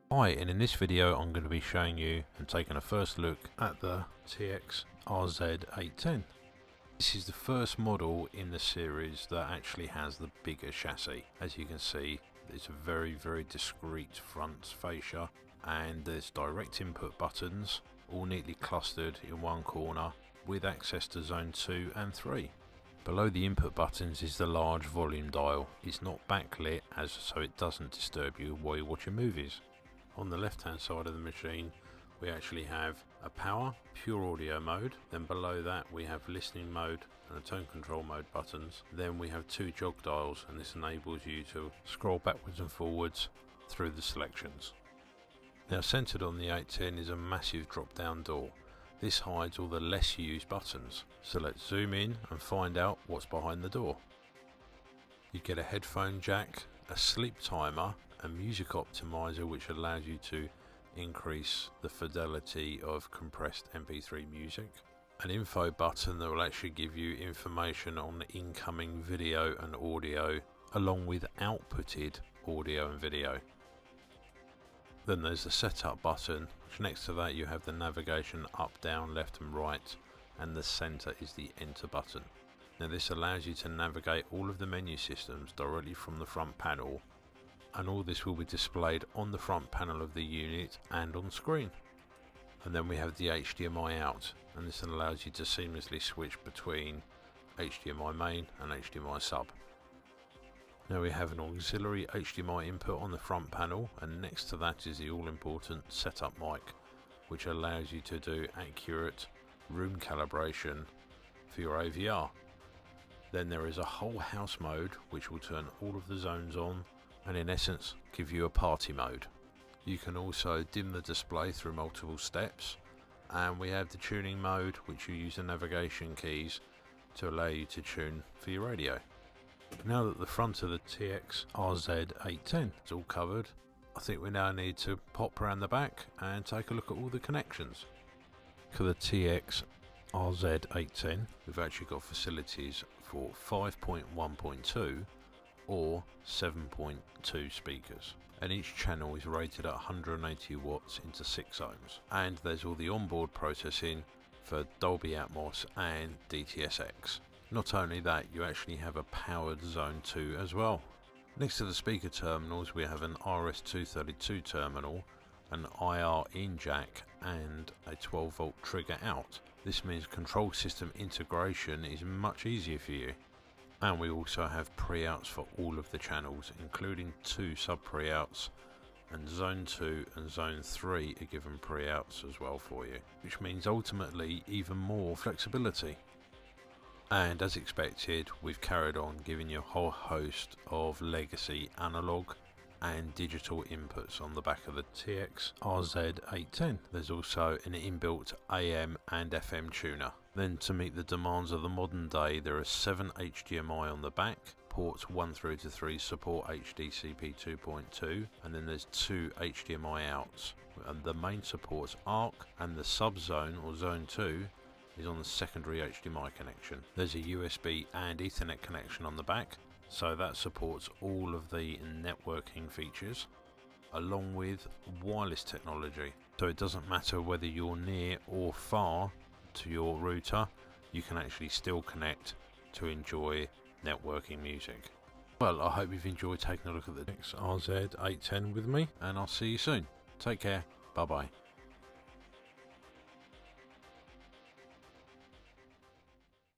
Hi, and in this video I'm going to be showing you and taking a first look at the TX-RZ810. This is the first model in the series that actually has the bigger chassis. As you can see, it's a very discreet front fascia, and there's direct input buttons all neatly clustered in one corner with access to zone 2 and 3. Below the input buttons is the large volume dial. It's not backlit so it doesn't disturb you while you're watching movies. On the left hand side of the machine we actually have a power, pure audio mode, then below that we have listening mode and a tone control mode buttons. Then we have two jog dials, and this enables you to scroll backwards and forwards through the selections. Now centered on the 810 is a massive drop down door. This hides all the less used buttons, so let's zoom in and find out what's behind the door. You get a headphone jack, a sleep timer, a music optimizer which allows you to increase the fidelity of compressed MP3 music, an info button that will actually give you information on incoming video and audio along with outputted audio and video. Then there's the setup button, which next to that you have the navigation up, down, left and right, and the center is the enter button. Now this allows you to navigate all of the menu systems directly from the front panel, and all this will be displayed on the front panel of the unit and on screen. And then we have the HDMI out, and this allows you to seamlessly switch between HDMI main and HDMI sub. Now we have an auxiliary HDMI input on the front panel, and next to that is the all-important setup mic, which allows you to do accurate room calibration for your AVR. Then there is a whole house mode which will turn all of the zones on and in essence give you a party mode. You can also dim the display through multiple steps, and we have the tuning mode which you use the navigation keys to allow you to tune for your radio. Now that the front of the TX-RZ810 is all covered, I think we now need to pop around the back and take a look at all the connections. For the TX-RZ810 we've actually got facilities for 5.1.2 or 7.2 speakers, and each channel is rated at 180 watts into 6 ohms, and there's all the onboard processing for Dolby Atmos and DTS-X. Not only that, you actually have a powered zone 2 as well. Next to the speaker terminals we have an RS-232 terminal, an IR in jack and a 12 volt trigger out. This means control system integration is much easier for you. And we also have pre-outs for all of the channels, including 2 sub pre-outs, and zone 2 and zone 3 are given pre-outs as well for you, which means ultimately even more flexibility. And as expected, we've carried on giving you a whole host of legacy analog and digital inputs on the back of the TX-RZ810. There's also an inbuilt AM and FM tuner. Then to meet the demands of the modern day, there are 7 HDMI on the back. Ports 1 through to 3 support HDCP 2.2, and then there's 2 HDMI outs. And the main supports ARC, and the subzone or zone 2 is on the secondary HDMI connection. There's a USB and Ethernet connection on the back, so that supports all of the networking features along with wireless technology. So it doesn't matter whether you're near or far to your router, you can actually still connect to enjoy networking music. Well, I hope you've enjoyed taking a look at the TX-RZ810 with me, and I'll see you soon. Take care, bye bye.